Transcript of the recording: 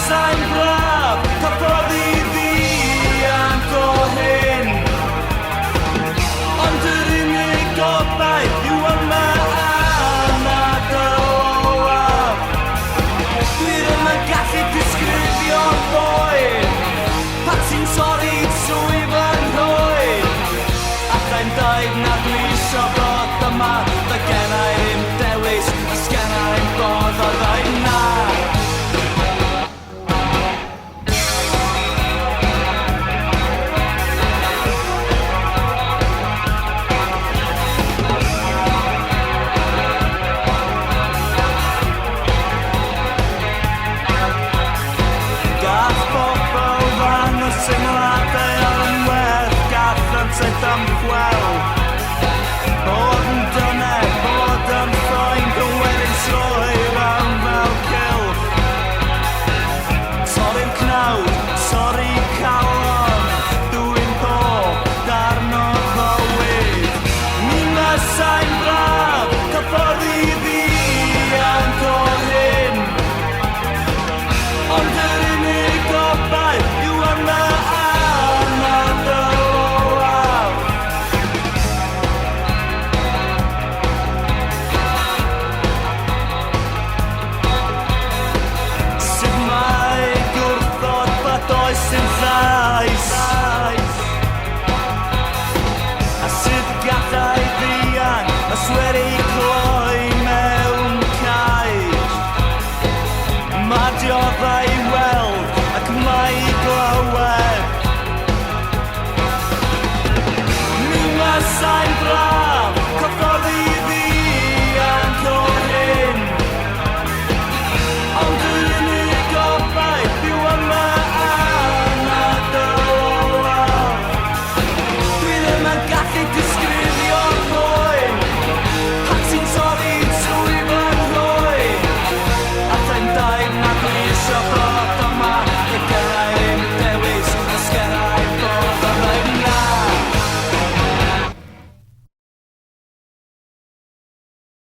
masau'n braf, cafodd I ddiant o hyn. Ond yr unig gobaith yw yma anadl. Dwi ddim yn gallu disgrifio Poen, pan ti'n torri trwy fy nhroed. Allai'n dweud na dwi isio bod yma, dy genna i'm dewis, os genna i'm bod o ddweud na. Gath bobl fan o symuladau ar ymwerth, gath ymtyd ymchwel. Bod yn dynau, bod yn ffroen, gywedyn troi fewn fel cylch. Torri'r cnawd, torri calon, dwi'n pob darn o fywyd. Mi masau'n braf, cafodd I ddiant o hyn. Ond yr unig gobaith yw yma anadl. Sut mae gwrthod bod oes yn llais, a sut gallai ddian os wedi cloi mewn cais. Ma dioddau weld